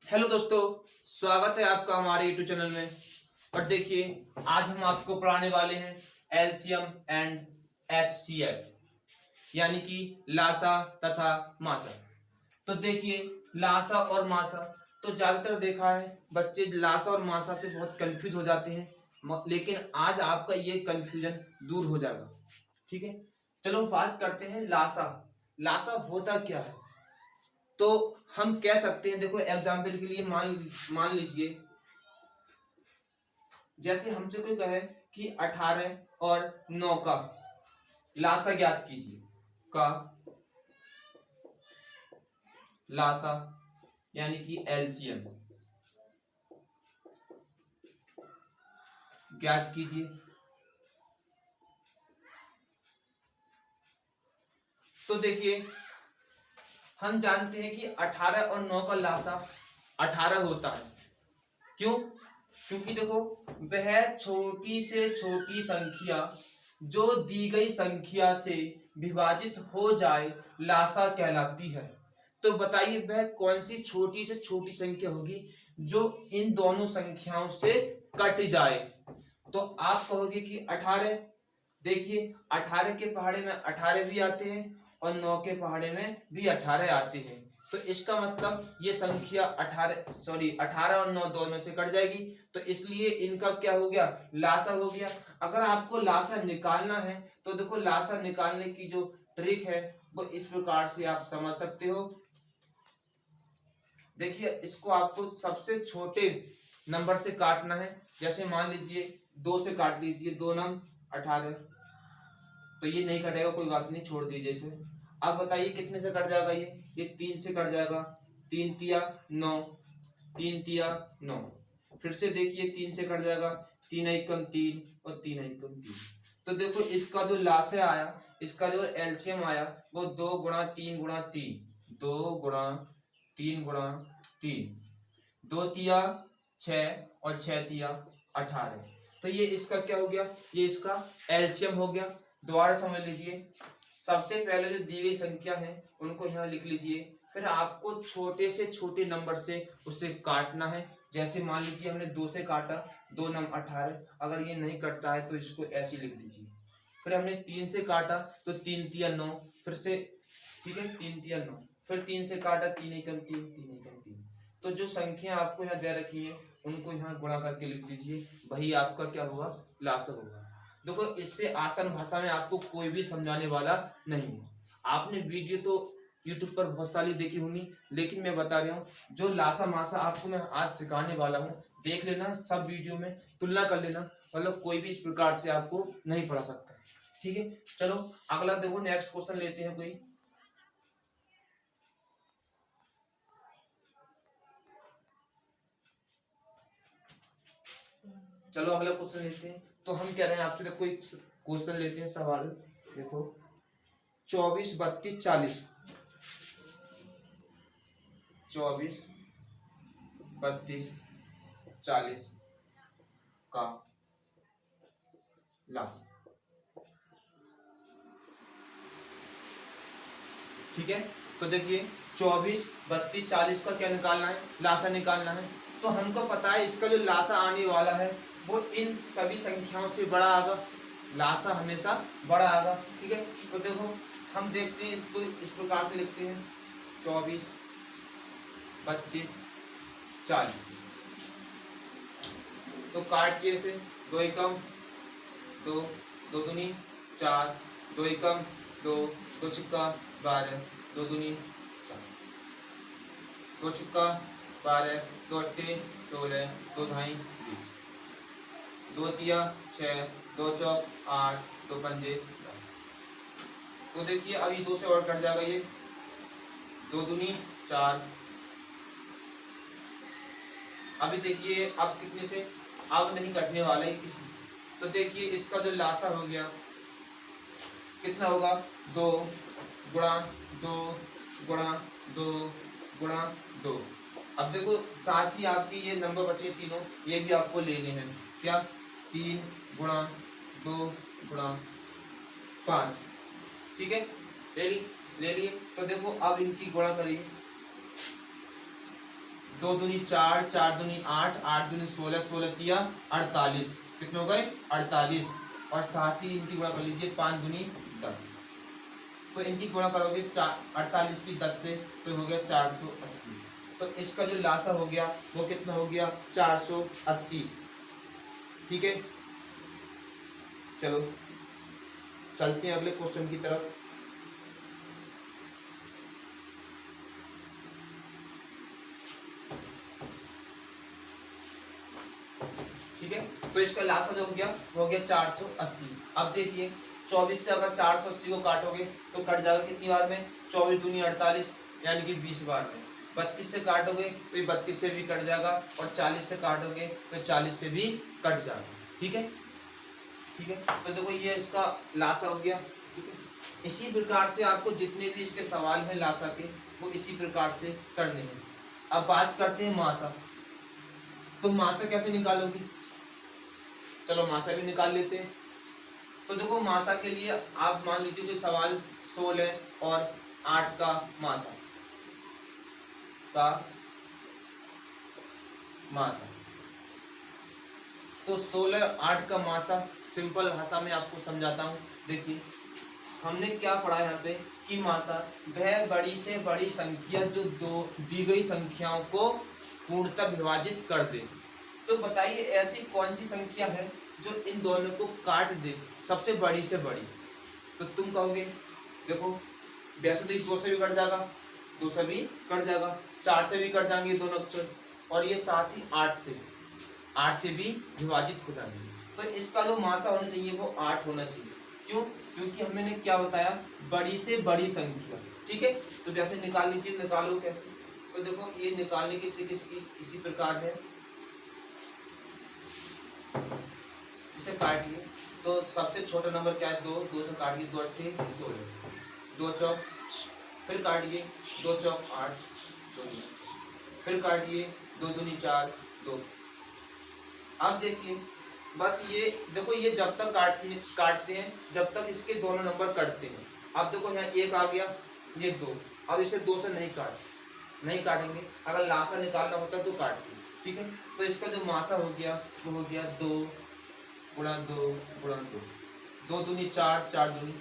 Hello दोस्तों, स्वागत है आपका हमारे यूट्यूब चैनल में। और देखिए, आज हम आपको पढ़ाने वाले हैं एलसीएम एंड एचसीएफ, यानी कि लासा तथा मासा। तो देखिए, लासा और मासा तो ज्यादातर देखा है बच्चे लासा और मासा से बहुत कंफ्यूज हो जाते हैं, लेकिन आज आपका ये कंफ्यूजन दूर हो जाएगा। ठीक है, चलो बात करते हैं लासा। लासा होता क्या है? तो हम कह सकते हैं, देखो एग्जाम्पल के लिए मान लीजिए, जैसे हमसे कोई कहे कि 18 और 9 का लासा ज्ञात कीजिए, का लासा यानी कि एलसीएम ज्ञात कीजिए। तो देखिए, हम जानते हैं कि 18 और 9 का लासा 18 होता है। क्यों? क्योंकि देखो, वह छोटी से छोटी संख्या जो दी गई संख्या से विभाजित हो जाए लासा कहलाती है। तो बताइए, वह कौन सी छोटी से छोटी संख्या होगी जो इन दोनों संख्याओं से कट जाए? तो आप कहोगे कि 18। देखिए, 18 के पहाड़े में 18 भी आते हैं और 9 के पहाड़े में भी 18 आते हैं। तो इसका मतलब ये संख्या 18 और 9 दोनों से कट जाएगी, तो इसलिए इनका क्या हो गया? लासा हो गया। अगर आपको लासा निकालना है तो देखो, लासा निकालने की जो ट्रिक है वो इस प्रकार से आप समझ सकते हो। देखिए, इसको आपको सबसे छोटे नंबर से काटना है। जैसे मान लीजिए 2 से काट लीजिए, 2 नंग 18, तो ये नहीं कटेगा, कोई बात नहीं, छोड़ दीजिए इसे। अब बताइए कितने से कट जाएगा? ये 3 से कट जाएगा। 3 तिया 9, 3 तिया 9। फिर से देखिए, 3 से कट जाएगा, 3 एकम 3 और 3 एकम 3। तो देखो, इसका जो लासा आया, इसका जो एलसीएम आया वो 2 गुणा 3 गुणा 3, 2 गुणा 3 गुणा 3, 2 तिया 6 और 6 तिया 18। तो ये इसका क्या हो गया? ये इसका एलसीएम हो गया। दोबारा समझ लीजिए, सबसे पहले जो दी गई संख्या है उनको यहाँ लिख लीजिए, फिर आपको छोटे से छोटे नंबर से उससे काटना है। जैसे मान लीजिए हमने 2 से काटा, 2 नम 18, अगर ये नहीं कटता है तो इसको ऐसे लिख दीजिए। फिर हमने 3 से काटा तो 3 तिया 9, फिर से, ठीक है, 3 तिया 9, फिर 3 से काटा, 3 एकम 3, 3 एकम 3। तो जो संख्या आपको यहाँ दे रखी है उनको यहाँ गुणा करके लिख दीजिए, वही आपका क्या होगा? लासा होगा। देखो, इससे आसान भाषा में आपको कोई भी समझाने वाला नहीं है। आपने वीडियो तो YouTube पर बहुत सारी देखी होंगी, लेकिन मैं बता रहा हूँ, जो लासा मासा आपको मैं आज सिखाने वाला हूँ, देख लेना, सब वीडियो में तुलना कर लेना, मतलब कोई भी इस प्रकार से आपको नहीं पढ़ा सकता। ठीक है, चलो अगला देखो, नेक्स्ट क्वेश्चन लेते हैं कोई। चलो अगला क्वेश्चन लेते हैं। तो हम कह रहे हैं आपसे, देखो एक क्वेश्चन लेते हैं, सवाल देखो, 24 32 40, 24 32 40 का लासा। ठीक है, तो देखिए 24 32 40 का क्या निकालना है? लासा निकालना है। तो हमको पता है इसका जो लासा आने वाला है वो इन सभी संख्याओं से बड़ा आएगा, लासा हमेशा बड़ा आएगा। ठीक है, तो देखो हम देखते हैं, इसको इस प्रकार से लिखते हैं, 24 32 40। तो काट के इसे, 2 एकम 2, 2 दूनी 4, 2 एकम 2, 2 छिक्का 12, 2 दूनी 4, 2 छिक्का 12, 2 अट्टे 16, 2 ढाई 20, 2 तिया 6, 2 चौक 8, 2 पंजे 10। तो देखिए, अभी 2 से और कट जाएगा, ये 2 दूनी 4। अभी देखिए, अब कितने से? अब नहीं कटने वाला है किसी से। तो देखिए, इसका जो लासा हो गया कितना होगा? 2 गुणा 2 गुणा 2 गुणा 2। अब देखो, साथ ही आपके ये नंबर बचे तीनों, ये भी आपको लेने हैं। क्या? 3 गुणा 2 गुणा 5। ठीक है, ले लिए। तो देखो, अब इनकी गुणा करिए, 2 दूनी 4, 4 दूनी 8, 8 दूनी 16, 16 तिया 48, कितने हो गए 48। और साथ ही इनकी गुणा कर लीजिए 5 दूनी 10, तो इनकी गुणा करोगे 48 की 10 से तो हो गया 480। तो इसका जो लासा हो गया वो कितना हो गया 480। ठीक है, चलो चलते हैं अगले क्वेश्चन की तरफ। ठीक है, तो इसका लासा जो हो गया वो हो गया 480। अब देखिए 24 से अगर 480 को काटोगे तो कट जाएगा कितनी बार में, 24 दूनी 48 यानी कि 20 बार में। 32 से काटोगे तो ये 32 से भी कट जाएगा, और 40 से काटोगे तो 40 से भी कट जाएगा। ठीक है, ठीक है, तो देखो ये इसका लासा हो गया। ठीक है, इसी प्रकार से आपको जितने भी इसके सवाल हैं लासा के वो इसी प्रकार से करने हैं। अब बात करते हैं मासा। तो मासा कैसे निकालोगे, चलो मासा भी निकाल लेते हैं। तो देखो मासा के लिए आप मान लीजिए जो सवाल 16 और 8 का मासा तो 16 8 का मासा सिंपल भाषा में आपको समझाता हूँ। देखिए हमने क्या पढ़ा है यहाँ पे कि मासा वह बड़ी से बड़ी संख्या जो दो दी गई संख्याओं को पूर्णतः विभाजित कर दे। तो बताइए ऐसी कौन सी संख्या है जो इन दोनों को काट दे, सबसे बड़ी से बड़ी। तो तुम कहोगे देखो वैसे तो 2 से भी कट जाएगा, 2 से भी कट जाएगा, 4 से भी कट जाएंगे दोनों अक्षर, और ये साथ ही 8 से भी विभाजित हो जाएंगे। तो इसका जो मासा होना चाहिए वो 8 होना चाहिए। क्यों, क्योंकि हमने क्या बताया बड़ी से बड़ी संख्या। ठीक है, तो जैसे निकाल लीजिए, निकालो कैसे। तो देखो ये निकालने की ट्रिक इसकी इसी प्रकार है, इसे काटिए। तो सबसे छोटा नंबर क्या है 2, 2 से काटिए 2 8 16, 2 चौक, फिर काटिए 2 चौक 8, 2 फिर काटिए 2 दूनी 4, 2। अब देखिए बस ये देखो ये जब तक काटते हैं जब तक इसके दोनों नंबर कटते हैं। अब देखो यहाँ 1 आ गया, ये 2, अब इसे 2 से नहीं काटेंगे, अगर लासा निकालना होता तो काटते। ठीक है, तो इसका जो मासा हो गया वो हो गया 2 गुणा 2 गुणा 2, 2 दूनी 4, 4 दूनी।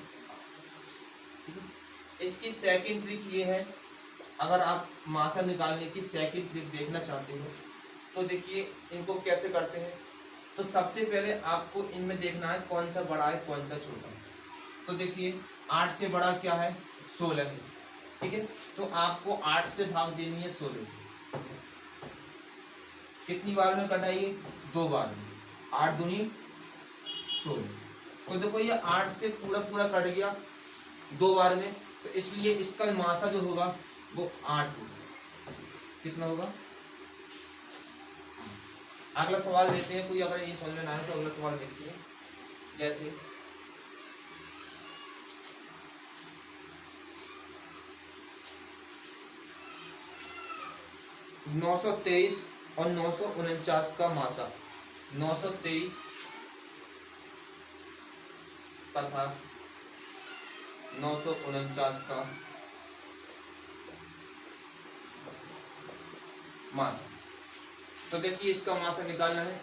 इसकी सेकंड ट्रिक ये है, अगर आप मासा निकालने की सेकंड ट्रिक देखना चाहते हो तो देखिए इनको कैसे करते हैं। तो सबसे पहले आपको इनमें देखना है कौन सा बड़ा है कौन सा छोटा है। तो देखिए 8 से बड़ा क्या है 16 है। ठीक है, तो आपको 8 से भाग देनी है 16। कितनी बार में कटाइए 2 बार में, 8 दूनी 16। तो देखो ये 8 से पूरा कट गया 2 बार में, तो इसलिए इसका मासा जो होगा वो 8 होगा। कितना होगा, अगला सवाल लेते हैं। कोई अगर ये समझ में ना आए तो अगला सवाल देखते हैं। जैसे 923 और 949 का मासा, 923 तथा 949 का मासा। तो देखिए इसका मासा निकालना है।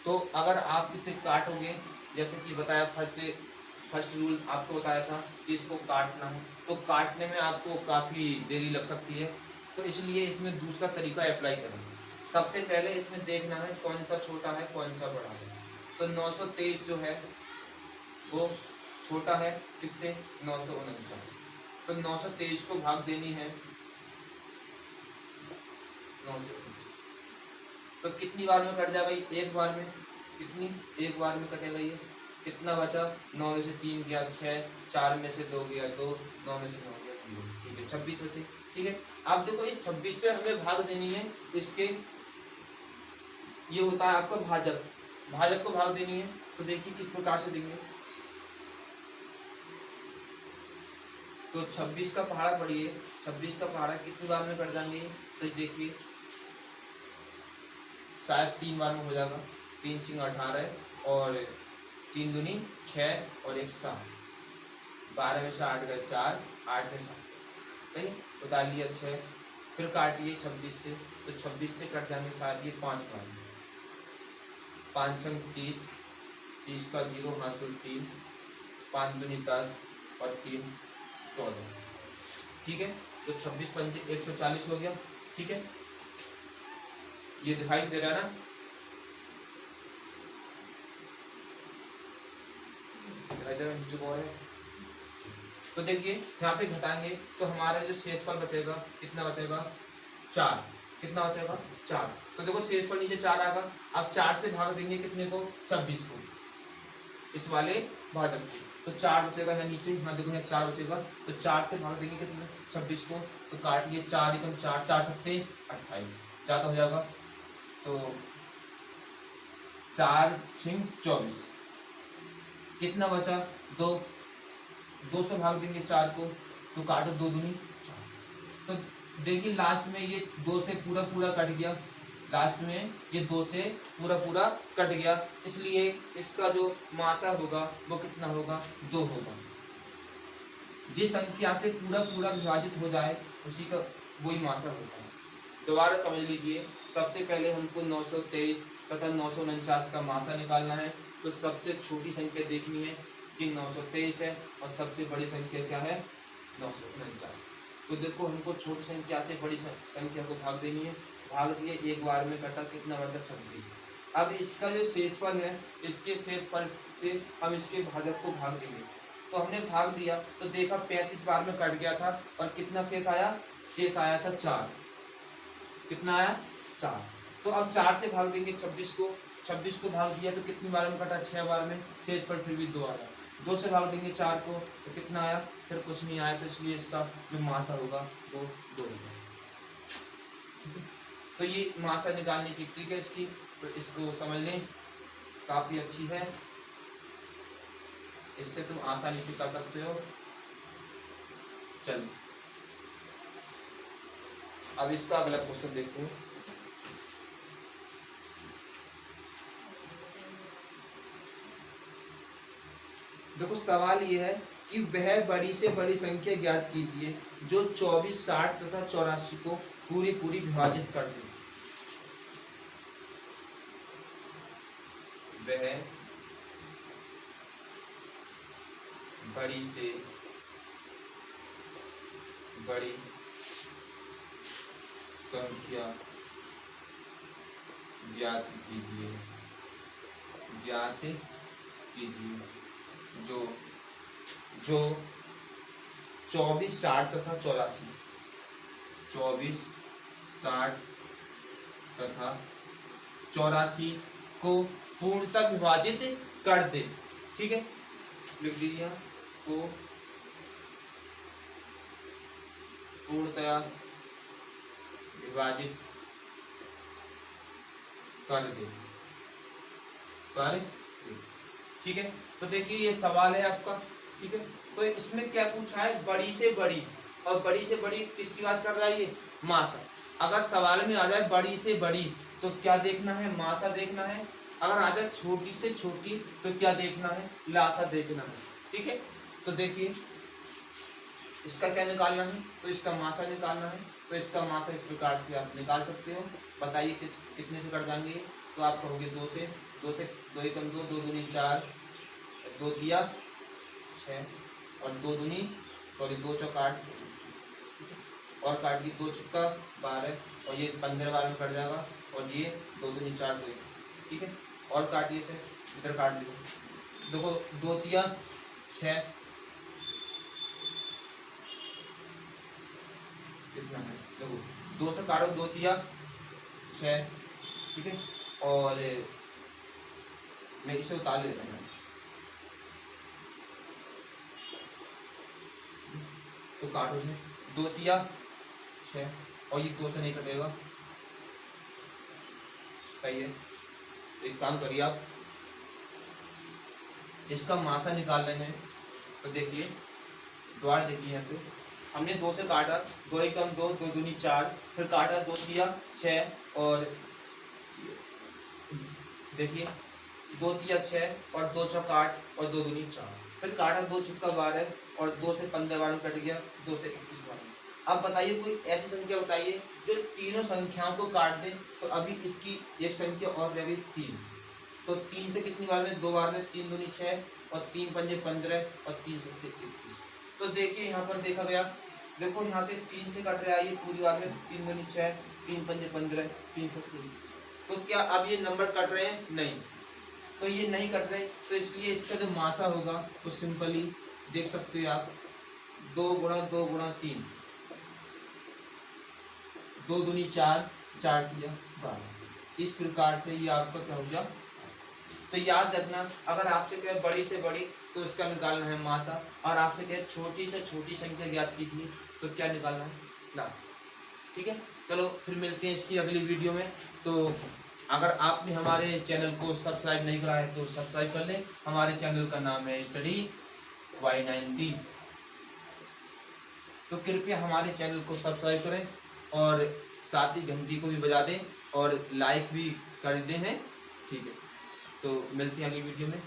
तो अगर आप इसे काटोगे, जैसे कि बताया फर्स्ट रूल आपको बताया था कि इसको काटना है, तो काटने में आपको काफ़ी देरी लग सकती है। तो इसलिए इसमें दूसरा तरीका अप्लाई करेंगे। सबसे पहले इसमें देखना है कौन सा छोटा है कौन सा बड़ा है। तो 923 जो है वो छोटा है किससे 949। तो 923 को भाग देनी है 949। तो कितनी बार में कट जाएगा ये, 1 बार में। कितनी 1 बार में कटेगा ये। कितना बचा 9 में से 3 गया 6, 4 में से 2 गया 2, 9 में से 9 गया 0। ठीक है 26 बचे। ठीक है, अब देखो ये 26 से हमें भाग देनी है इसके, ये होता है आपका भाजक को भाग देनी है। तो देखिए किस प्रकार से देंगे। तो 26 का पहाड़ा पढ़िए, 26 का पहाड़ा कितनी बार में कट जाएंगे। तो देखिए शायद 3 बार में हो जाएगा। 3 सिंह 18 और 3 दूनी 6 और 1 7, 12 में से 8 गए 4, 8 में 7। सही, उतार लिया 6, फिर काटिए 26 से, तो 26 से कट जाएंगे शायद ये 5 बार, 5 छंग 30, 30 का 0 हासिल 3, 5 दूनी 10 और 3 14। ठीक है, तो 26 पंजे 140 हो गया। ठीक है, ये दिखाई दे रहा है ना, दिखाई दे रहा है जो है। तो देखिए यहाँ पे घटाएंगे तो हमारा जो शेषफल बचेगा कितना बचेगा 4, कितना बचेगा 4। तो देखो शेषफल नीचे 4 आएगा, अब 4 से भाग देंगे कितने को 26 को, इस वाले भाजक को, तो 4 बचेगा यहाँ नीचे, यहाँ देखो यहाँ 4 बचेगा, तो 4 से भाग देंगे कितने 26 को, तो काट लिए 4 एकम 4, 4 सत्ते 28, ज्यादा हो जाएगा, तो 4 छिंग 24, कितना बचा 2, 2 से भाग देंगे 4 को, तो काटो 2 दूनी 4। तो देखिए लास्ट में ये 2 से पूरा पूरा कट गया, लास्ट में ये 2 से पूरा पूरा कट गया, इसलिए इसका जो मासा होगा वो कितना होगा 2 होगा। जिस संख्या से पूरा पूरा विभाजित हो जाए उसी का वही मासा होता है। दोबारा समझ लीजिए, सबसे पहले हमको 923 तथा 949 का मासा निकालना है, तो सबसे छोटी संख्या देखनी है कि 923 है और सबसे बड़ी संख्या क्या है 949। तो देखो हमको छोटी संख्या से बड़ी संख्या को भाग देनी है, भाग दिए, एक बार में कटा, कितना बचा 26। अब इसका जो शेषफल है, इसके शेषफल से हम इसके भाजक को भाग देंगे, तो हमने भाग दिया तो देखा 35 बार में कट गया था और कितना शेष आया, शेष आया था 4, कितना आया 4। तो अब 4 से भाग देंगे 26 को, 26 को भाग दिया तो कितनी बार में कटा 6 बार में, शेषफल फिर भी 2 आया, 2 से भाग देंगे 4 को तो कितना आया, फिर कुछ नहीं आया, तो इसलिए इसका जो मासा होगा वो 2 होगा। तो ये मासा निकालने की ट्रिक है इसकी, तो इसको समझ लें, काफी अच्छी है, इससे तुम आसानी से कर सकते हो। चलो अब इसका अगला क्वेश्चन देखते हैं। देखो सवाल ये है कि वह बड़ी से बड़ी संख्या ज्ञात कीजिए जो 24, 60 तथा 84 को पूरी पूरी विभाजित कर दे। वह बड़ी से बड़ी संख्या ज्ञात कीजिए जो 24, 60 तथा 84, 24, 60 तथा 84 को पूर्णतः विभाजित कर दे। ठीक है, लिख दीजिए को पूर्णतः विभाजित कर दे, ठीक है। तो देखिए ये सवाल है आपका, ठीक है। तो इसमें क्या पूछा है, बड़ी से बड़ी, और बड़ी से बड़ी किसकी बात कर रहा है, ये मासा। अगर सवाल में आ जाए बड़ी से बड़ी तो क्या देखना है, मासा देखना है। अगर आ जाए छोटी से छोटी तो क्या देखना है, लासा देखना है। ठीक है, तो देखिए इसका क्या निकालना है, तो इसका मासा निकालना है। तो इसका मासा इस प्रकार से आप निकाल सकते हो। बताइए कितने से कट जाएंगे, तो आप कहोगे 2 से, 2 एकम 2, 2 दूनी 4, 2 दिया 6 और 2 दूनी 2 चौक 8 और काट दी 2 छक्का 12 और ये 15 बार में कट जाएगा और ये 2 दूनी 4 2। ठीक है, और काटिए से इधर काट लीजिए। देखो 2 दिया 6, कितना है, देखो 2 से काटो, 2 दिया 6। ठीक है, और मैं इसे उतार लेता हूँ, तो काटो में 2 दिया 6 और ये 2 से नहीं कटेगा, सही है। एक काम करिए आप, इसका मासा निकाल रहे हैं, तो देखिए द्वार देखिए यहाँ पे हमने 2 से काटा, 2 एकम 2, 2 दूनी 4, फिर काटा 2 दिया 6 और देखिए 2 दिया 6 और 2 चौक 8 और 2 दूनी 4, फिर काटा 2 छक्का 12 और 2 से 15 बार में कट गया, 2 से 21 बार में। अब बताइए कोई ऐसी संख्या बताइए जो तीनों संख्याओं को काट दे। तो अभी इसकी एक संख्या और रह गई 3, तो 3 से कितनी बार में, 2 बार में, 3 दूनी 6 और 3 पंजे 15 और 3 सत्ते 21। तो देखिए यहाँ पर देखा गया, देखो यहाँ से 3 से कट रहा है ये पूरी बार में, 3 दूनी 6, 3 पंजे 15, 3 सत्ते 21। तो क्या अब ये नंबर कट रहे हैं? नहीं, तो ये नहीं कट रहे, तो इसलिए इसका जो मासा होगा वो सिंपली देख सकते हो आप, 2 गुणा 2 गुणा 3, 2 दूनी 4, 4 किया 12। इस प्रकार से ये आपका क्या हो गया। तो याद रखना, अगर आपसे कहे बड़ी से बड़ी तो उसका निकालना है मासा, और आपसे कहे छोटी से छोटी संख्या ज्ञात कीजिए तो क्या निकालना है, लासा। ठीक है, चलो फिर मिलते हैं इसकी अगली वीडियो में। तो अगर आपने हमारे चैनल को सब्सक्राइब नहीं करा है तो सब्सक्राइब कर लें। हमारे चैनल का नाम है स्टडी Y90। तो कृपया हमारे चैनल को सब्सक्राइब करें और साथ ही घंटी को भी बजा दें और लाइक भी कर दें हैं। ठीक है, तो मिलते हैं अगली वीडियो में।